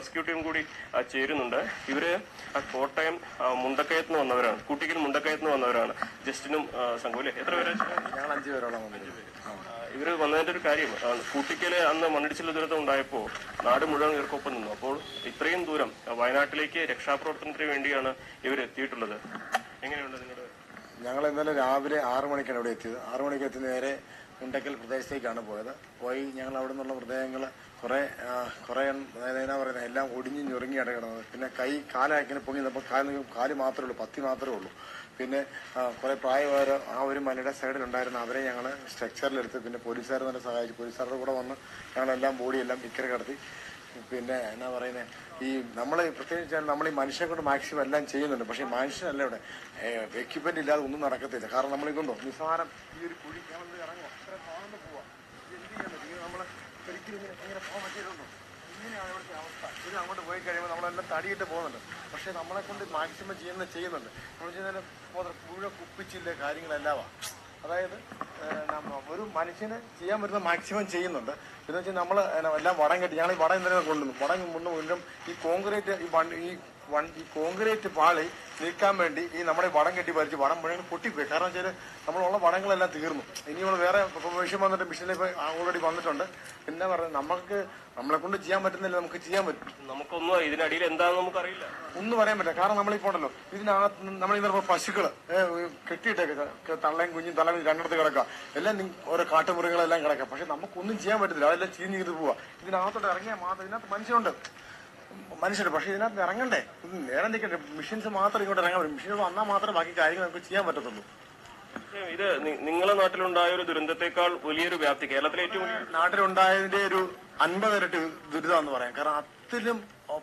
Rescue team കൂടി ചേരുന്നുണ്ട്. ഇവര് കോട്ടയം മുണ്ടക്കയത്ത് നിന്ന് വന്നവരാണ്, കുട്ടിക്കൽ മുണ്ടക്കയത്ത് നിന്ന് വന്നവരാണ്. ജസ്റ്റിനും സംഘവും അല്ലേ? എത്ര പേര്? ഞങ്ങൾ 5 പേരോളം. ഇവര് വന്നതിന്റെ ഒരു കാര്യം, കുട്ടിക്കല് അന്ന് മണ്ണിടിച്ചിൽ ദുരന്തം ഉണ്ടായപ്പോൾ നാട് മുഴുവൻ ഇവർക്കൊപ്പം നിന്നു. അപ്പോൾ ഇത്രയും ദൂരം വയനാട്ടിലേക്ക് രക്ഷാപ്രവർത്തനത്തിന് വേണ്ടിയാണ് ഇവർ എത്തിയിട്ടുള്ളത്. എങ്ങനെയുണ്ട് നിങ്ങളുടെ? ഞങ്ങൾ ഇന്നലെ രാവിലെ 6 മണിക്കാണ് ഇവിടെ എത്തിയത്. 6 മണിക്ക് എത്തി നേരെ മുണ്ടക്കൽ പ്രദേശത്തേക്കാണ് പോയി ഞങ്ങൾ അവിടെ നിന്നുള്ള മൃതദേഹങ്ങൾ കുറെ എന്നാ പറയുന്നത് എല്ലാം ഒടിഞ്ഞ് ഞൊറുങ്ങിയാണ് കിടന്നത്. പിന്നെ കാലിങ്ങനെ പൊങ്ങി നിന്നപ്പോൾ കാല് മാത്രമേ ഉള്ളൂ, പത്തി മാത്രമേ ഉള്ളൂ. പിന്നെ കുറെ പ്രായമായവർ ആ ഒരു മലയുടെ സൈഡിലുണ്ടായിരുന്ന അവരെ ഞങ്ങൾ സ്ട്രക്ചറിലെടുത്ത് പിന്നെ പോലീസുകാർ തന്നെ സഹായിച്ചു. പോലീസുകാരുടെ കൂടെ വന്ന് ഞങ്ങളെല്ലാം ബോഡിയെല്ലാം ഇക്കരെ കിടത്തി. പിന്നെ എന്നാ പറയുന്നത്, ഈ നമ്മൾ പ്രത്യേകിച്ച് നമ്മൾ ഈ മനുഷ്യനെ കൊണ്ട് മാക്സിമം എല്ലാം ചെയ്യുന്നുണ്ട്. പക്ഷേ മനുഷ്യനല്ല ഇവിടെ എക്യുപ്മെന്റ് ഇല്ലാതെ ഒന്നും നടക്കത്തില്ല. കാരണം നമ്മളിതുണ്ടോ നിസ്സാരം ഈ ഒരു കുഴി ഞങ്ങൾ ഇറങ്ങുക അത്ര താഴ്ന്നു പോവാം. നമ്മൾ ഒരിക്കലും ഇങ്ങനെ പോകാൻ പറ്റിയിട്ടുണ്ടോ? ഇങ്ങനെയാണ് ഇവിടുത്തെ അവസ്ഥ. ഇത് അങ്ങോട്ട് പോയി കഴിയുമ്പോൾ നമ്മളെല്ലാം തടിയിട്ട് പോകുന്നുണ്ട്. പക്ഷെ നമ്മളെ കൊണ്ട് മാക്സിമം ചെയ്യുന്നുണ്ട്. നമ്മൾ ചെയ്യുന്നതിന് മുഴുവൻ കുപ്പിച്ചില്ല കാര്യങ്ങളെല്ലാമാണ്. അതായത് ഒരു മനുഷ്യന് ചെയ്യാൻ പറ്റുന്ന മാക്സിമം ചെയ്യുന്നുണ്ട്. എന്ന് വെച്ചാൽ നമ്മൾ എല്ലാം വടം കെട്ടി ഞങ്ങൾ ഈ വടം ഇന്നലെ കൊണ്ടുവന്നു. വടം മുന്നും ഈ കോൺക്രീറ്റ് ഈ കോൺക്രീറ്റ് പാളി നീക്കാൻ വേണ്ടി ഈ നമ്മുടെ വടം കെട്ടി ഭരിച്ച് വടം മുഴുവൻ പൊട്ടിപ്പോയി. കാരണം വെച്ചാൽ നമ്മളുള്ള വടങ്ങളെല്ലാം തീർന്നു. ഇനി നമ്മൾ വേറെ മെഷീൻ വന്നിട്ട് മെഷീനിൽ ഓൾറെഡി വന്നിട്ടുണ്ട്. പിന്നെ പറഞ്ഞത് നമ്മളെ കൊണ്ട് ചെയ്യാൻ പറ്റുന്നില്ല, നമുക്ക് ചെയ്യാൻ പറ്റും. നമുക്കൊന്നും ഇതിനടിയിൽ എന്താണെന്ന് നമുക്കറിയില്ല, ഒന്നും പറയാൻ പറ്റില്ല. കാരണം നമ്മളിപ്പോണ്ടല്ലോ ഇതിനകത്ത് നമ്മളിന്ന് പശുക്കള് കെട്ടിയിട്ടേക്ക് തള്ളയും കുഞ്ഞും തള്ളയും രണ്ടിടത്ത് കിടക്കുക, എല്ലാം ഓരോ കാട്ടുമുറികളെല്ലാം കിടക്കുക. പക്ഷെ നമുക്കൊന്നും ചെയ്യാൻ പറ്റത്തില്ല, അതെല്ലാം ചീഞ്ഞ് ചെയ്ത് പോവാ. ഇതിനകത്തോട്ട് ഇറങ്ങിയാൽ മാത്രം ഇതിനകത്ത് മനുഷ്യനുണ്ട്. പക്ഷെ ഇതിനകത്ത് ഇറങ്ങണ്ടേ, നേരെ നിൽക്കണ്ടേ. മെഷീൻസ് മാത്രം ഇങ്ങോട്ട് ഇറങ്ങാൻ പറ്റും. മെഷീൻ വന്നാൽ മാത്രമേ ബാക്കി കാര്യങ്ങൾ നമുക്ക് ചെയ്യാൻ പറ്റത്തുള്ളൂ. ഇത് നിങ്ങളുടെ നാട്ടിലുണ്ടായ ഒരു ദുരന്തത്തെക്കാൾ വലിയൊരു വ്യാപ്തി കേരളത്തിലെ ഏറ്റവും നാട്ടിലുണ്ടായതിന്റെ ഒരു 50 ഇരട്ടി ദുരിതമെന്ന് പറയാം. കാരണം അത്രയും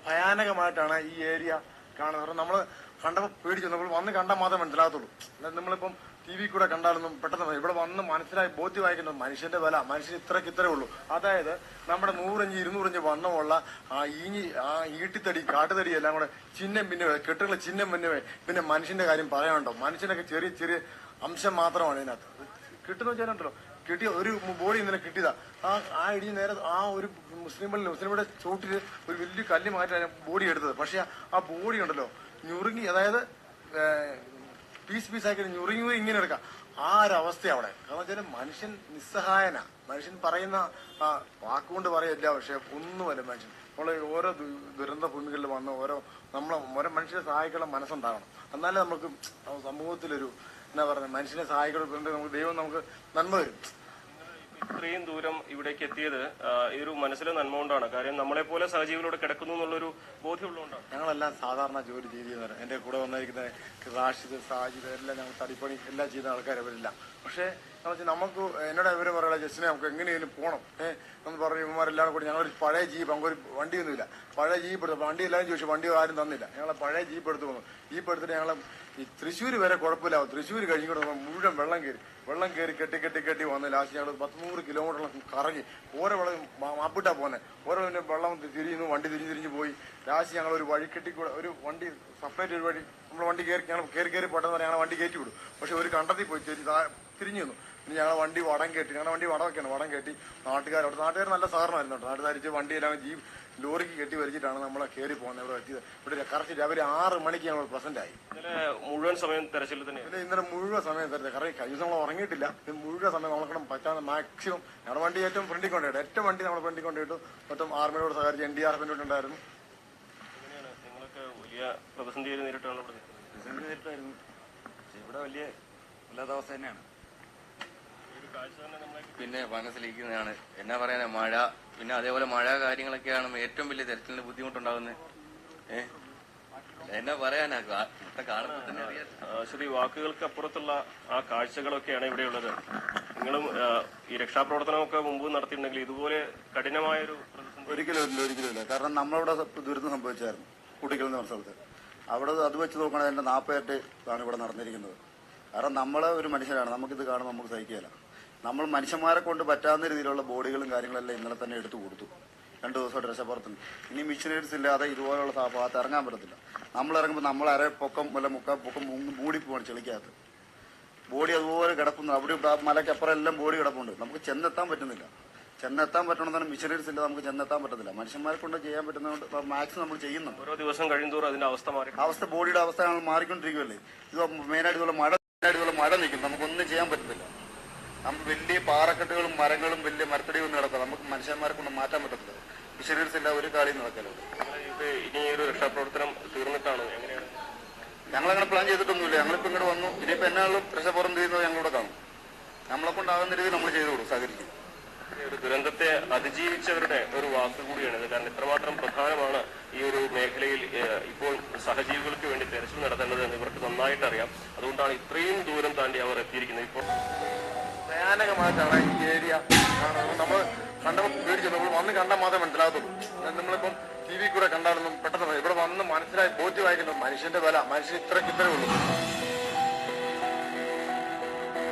ഭയാനകമായിട്ടാണ് ഈ ഏരിയ കാണുന്നത്. കാരണം നമ്മള് കണ്ടപ്പോൾ പേടിച്ചു. നമ്മൾ വന്ന് കണ്ടാൽ മാത്രമേ മനസ്സിലാകത്തുള്ളൂ. നമ്മളിപ്പം TV കൂടെ കണ്ടാലൊന്നും പെട്ടെന്ന് ഇവിടെ വന്ന് മനസ്സിലായി ബോധ്യമായിക്കുന്നത് മനുഷ്യന്റെ വില. മനുഷ്യന് ഇത്രേ ഉള്ളൂ. അതായത് നമ്മുടെ 100 ഇഞ്ച് 200 ഇഞ്ച് വണ്ണമുള്ള ഈട്ടിത്തടി കാട്ടുതടി എല്ലാം കൂടെ ചിഹ്നം ഭിന്നവേ, കെട്ടുകൾ ചിഹ്നം ഭിന്നവേ. പിന്നെ മനുഷ്യന്റെ കാര്യം പറയാനുണ്ടോ? മനുഷ്യനൊക്കെ ചെറിയ അംശം മാത്രമാണ് ഇതിനകത്ത് കിട്ടുന്ന വെച്ചാലുണ്ടല്ലോ. കിട്ടിയ ഒരു ബോഡി ഇന്നലെ കിട്ടിയതാ. ആ ഇടിഞ്ഞ് നേരെ ആ ഒരു മുസ്ലിമുടെ ചോട്ടില് ഒരു വലിയ കല്ല് മാറ്റാണ് ബോഡി എടുത്തത്. പക്ഷെ ആ ബോഡി ഉണ്ടല്ലോ ഞുറുങ്ങി, അതായത് പീസാക്കി ഞുറുങ്ങി ഇങ്ങനെ എടുക്കാം. ആ ഒരു അവസ്ഥ അവിടെ. കാരണം വെച്ചാൽ മനുഷ്യൻ നിസ്സഹായന. മനുഷ്യൻ പറയുന്ന വാക്കുകൊണ്ട് പറയില്ല, പക്ഷെ ഒന്നുമല്ല മനുഷ്യൻ. നമ്മൾ ഓരോ ദുരന്ത ഭൂമികളിൽ വന്ന് ഓരോ മനുഷ്യനെ സഹായിക്കാനുള്ള മനസ്സുണ്ടാകണം. എന്നാലേ നമുക്ക് സമൂഹത്തിലൊരു എന്നാ പറയുന്നത് മനുഷ്യനെ സഹായിക്കുന്നുണ്ട്. നമുക്ക് ദൈവം നമുക്ക് നന്മ തരും. ഇത്രയും ദൂരം ഇവിടേക്ക് എത്തിയത് ഈ ഒരു മനസ്സിലെ നന്മ കൊണ്ടാണ്. കാര്യം നമ്മളെ പോലെ സഹജീവികളോട് കിടക്കുന്നു എന്നുള്ളൊരു ബോധ്യമുള്ളതുകൊണ്ടാണ്. ഞങ്ങളെല്ലാം സാധാരണ ജോലി ചെയ്യുന്നവർ. എന്റെ കൂടെ വന്നിരിക്കുന്ന റാഷിദ്, സാജിദ് എല്ലാം ഞങ്ങൾ തടിപ്പണി എല്ലാം ചെയ്യുന്ന ആൾക്കാരവരെല്ലാം. പക്ഷേ നമുക്ക് എന്നോട് ഇവര് പറയാം, ജസ്റ്റിനെ നമുക്ക് എങ്ങനെയും പോകണം എന്ന് പറഞ്ഞ ഇവന്മാരെല്ലാം കൂടി ഞങ്ങളൊരു പഴയ ജീപ്പ്, നമുക്കൊരു വണ്ടിയൊന്നുമില്ല, പഴയ ജീപ്പ് എടുത്തു. വണ്ടി എല്ലാവരും ചോദിച്ചു, വണ്ടി ആരും തന്നില്ല. ഞങ്ങളെ പഴയ ജീപ്പ് എടുത്ത് വന്നു. ജീപ്പ് എടുത്തിട്ട് ഞങ്ങൾ ഈ തൃശ്ശൂർ വരെ കുഴപ്പമില്ല. തൃശ്ശൂർ കഴിഞ്ഞിട്ട് മുഴുവൻ വെള്ളം കയറി കെട്ടി വന്ന് ലാസ്റ്റ് ഞങ്ങൾ 100 കിലോമീറ്ററോളം കറങ്ങി ഓരോ വെള്ളം മാപ്പിട്ടാ പോന്നെ. ഓരോ വെള്ളം തിരിയുന്നു, വണ്ടി തിരിഞ്ഞ് പോയി. ലാസ്റ്റ് ഞങ്ങൾ ഒരു വഴി കെട്ടിക്കൂടെ ഒരു വണ്ടി സെപ്പറേറ്റ് ഒരു വഴി നമ്മൾ വണ്ടി ഞങ്ങൾ കയറി പെട്ടെന്ന് ഞങ്ങളെ വണ്ടി കയറ്റി വിടും. പക്ഷെ ഒരു കണ്ടത്തിൽ പോയി തിരിഞ്ഞു വന്നു. പിന്നെ ഞങ്ങളെ വണ്ടി വടം കയറ്റി, ഞങ്ങളുടെ വണ്ടി വടമൊക്കെയാണ്. വടം കയറ്റി നാട്ടുകാർ നല്ല സഹകരണമായിരുന്നു കേട്ടോ. നാട്ടുകാരിച്ച് വണ്ടിയെല്ലാം ലോറിക്ക് കെട്ടി വരിച്ചിട്ടാണ് നമ്മളെ കയറി പോകുന്നത്. ഇവിടെ എത്തിയത് ഇവിടെ കറക്റ്റ് രാവിലെ 6 മണിക്ക് ഞങ്ങൾ പ്രസന്റ് ആയി. മുഴുവൻ സമയം തെരച്ചിൽ തന്നെ. പിന്നെ ഇന്നലെ മുഴുവൻ സമയം തെരച്ചിൽ. കാരണം കഴിഞ്ഞ നമ്മൾ ഉറങ്ങിയിട്ടില്ല. മുഴുവൻ സമയം നമ്മളെ പറ്റാതെ മാക്സിമം ഞങ്ങളുടെ വണ്ടി ഏറ്റവും ഫ്രണ്ടിൽ കൊണ്ടുപോയിട്ട് ഏറ്റവും വണ്ടി നമ്മൾ ഫ്രണ്ടിൽ കൊണ്ടുപോയിട്ടു. മൊത്തം ആർമിയോട് സഹകരിച്ച് NDRFിന്റെ ഉണ്ടായിരുന്നു. നിങ്ങളൊക്കെ വലിയ പ്രതിസന്ധി നേരിട്ടാണ് നേരിട്ടായിരുന്നു. ഇവിടെ വലിയ വല്ലാത്ത അവസ്ഥ തന്നെയാണ്. പിന്നെ മനസ്സിലിരിക്കുന്നതാണ്. എന്നാ പറയാനാ, മഴ, പിന്നെ അതേപോലെ മഴ കാര്യങ്ങളൊക്കെയാണ് ഏറ്റവും വലിയ തെരച്ചിലിന് ബുദ്ധിമുട്ടുണ്ടാകുന്നത്. എന്നാ പറയാനാ, കാണുമ്പോൾ തന്നെ അറിയാം. ശരി, വാക്കുകൾക്ക് അപ്പുറത്തുള്ള ആ കാഴ്ചകളൊക്കെയാണ് ഇവിടെയുള്ളത്. നിങ്ങളും ഈ രക്ഷാപ്രവർത്തനമൊക്കെ മുമ്പ് നടത്തിയിട്ടുണ്ടെങ്കിൽ ഇതുപോലെ കഠിനമായൊരു ഒരിക്കലും. കാരണം നമ്മളവിടെ ദുരിതം സംഭവിച്ചായിരുന്നു കുട്ടികളിൽ നിന്ന് പറഞ്ഞ സ്ഥലത്ത്. അവിടെ അത് വെച്ച് നോക്കുകയാണെങ്കിൽ അതിന്റെ 40 ഇരട്ടിയാണ് ഇവിടെ നടന്നിരിക്കുന്നത്. കാരണം നമ്മളെ ഒരു മനുഷ്യരാണ്, നമുക്കിത് കാണുമ്പോൾ നമുക്ക് സഹിക്കുകയില്ല. നമ്മൾ മനുഷ്യന്മാരെ കൊണ്ട് പറ്റാവുന്ന രീതിയിലുള്ള ബോഡികളും കാര്യങ്ങളെല്ലാം ഇന്നലെ തന്നെ എടുത്തു കൊടുത്തു. 2 ദിവസമായിട്ട് രക്ഷപ്പുറത്തുണ്ട്. ഇനി മിഷനറീസ് ഇല്ലാതെ ഇതുപോലുള്ള ഭാഗത്ത് ഇറങ്ങാൻ പറ്റത്തില്ല. നമ്മൾ ഇറങ്ങുമ്പോൾ നമ്മൾ അര പൊക്കം വല്ല മുക്കാൽ പൊക്കം മൂടിപ്പോവാണ് ചെളിക്കകത്ത്. ബോഡി അതുപോലെ കിടക്കുന്നു. അവിടെ മലയ്ക്കപ്പുറം എല്ലാം ബോഡി കിടപ്പുണ്ട്. നമുക്ക് ചെന്നെത്താൻ പറ്റുന്നില്ല. ചെന്നെത്താൻ പറ്റണമെന്നാണ് മിഷനറീസ് ഇല്ല, നമുക്ക് ചെന്നെത്താൻ പറ്റത്തില്ല. മനുഷ്യന്മാരെ കൊണ്ട് ചെയ്യാൻ പറ്റുന്നതുകൊണ്ട് മാക്സിമം നമ്മൾ ചെയ്യുന്നുണ്ട്. ഓരോ ദിവസം കഴിയുന്തോറും അതിന്റെ അവസ്ഥ മാറി ബോഡിയുടെ അവസ്ഥ മാറിക്കൊണ്ടിരിക്കുമല്ലേ. ഇത് മെയിനായിട്ട് ഇതുപോലെ മഴ നിൽക്കും, നമുക്കൊന്നും ചെയ്യാൻ പറ്റത്തില്ല. നമുക്ക് വലിയ പാറക്കെട്ടുകളും മരങ്ങളും വലിയ മരത്തടിയൊന്നും നടക്കാം, നമുക്ക് മനുഷ്യന്മാരെ കൊണ്ട് മാറ്റാൻ പറ്റത്തില്ല. മിഷനറീസ് ഇല്ല, ഒരു കളിയും നടക്കല്ലോ. ഇനി ഒരു രക്ഷാപ്രവർത്തനം തീർന്നിട്ടാണ് എങ്ങനെയാണ്? ഞങ്ങളങ്ങനെ പ്ലാൻ ചെയ്തിട്ടൊന്നുമില്ല. ഞങ്ങളിപ്പോൾ ഇങ്ങോട്ട് വന്നു. ഇനിയിപ്പോൾ എന്നാലും രക്ഷാപ്രവർത്തനം ചെയ്യുന്നത് ഞങ്ങളിവിടെ കാണും. നമ്മളെ കൊണ്ടാകുന്ന രീതിയിൽ നമ്മൾ ചെയ്തു കൊടുക്കും, സഹകരിക്കും. ഒരു ദുരന്തത്തെ അതിജീവിച്ചവരുടെ ഒരു വാക്ക് കൂടിയാണിത്. കാരണം ഇത്രമാത്രം പ്രധാനമാണ് ഈ ഒരു മേഖലയിൽ ഇപ്പോൾ സഹജീവികൾക്ക് വേണ്ടി തെരച്ചിൽ നടത്തേണ്ടത് എന്ന് ഇവർക്ക് നന്നായിട്ട് അറിയാം. അതുകൊണ്ടാണ് ഇത്രയും ദൂരം താണ്ടി അവർ എത്തിയിരിക്കുന്നത്. ഇപ്പോൾ ഭയാനകമായിട്ടാണ് ഈ ഏരിയ നമ്മൾ കണ്ടപ്പോൾ പേടിച്ചു. നമ്മൾ വന്ന് കണ്ടാൽ മാത്രമേ മനസ്സിലാകത്തുള്ളൂ. നമ്മളിപ്പം TV കൂടെ കണ്ടാലൊന്നും പെട്ടെന്ന് ഇവിടെ വന്ന് മനസ്സിലായി ബോധ്യമായിരിക്കുന്നു മനുഷ്യന്റെ വില. മനുഷ്യൻ ഇത്രേ ഉള്ളൂ.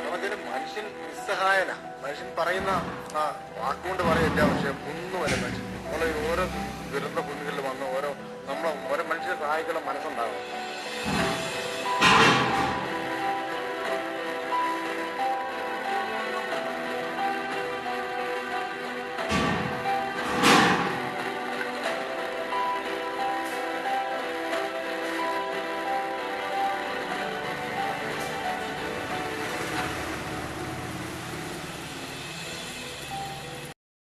നമുക്കൊരു മനുഷ്യൻ നിസ്സഹായന. മനുഷ്യൻ പറയുന്ന വാക്കുകൊണ്ട് പറയില്ല, പക്ഷെ ഒന്നുമല്ല മനുഷ്യൻ. നമ്മളെ ഓരോ ദുരന്ത ഭൂമികളിൽ വന്ന് ഓരോ മനുഷ്യനെ സഹായിക്കുന്ന മനസ്സുണ്ട്.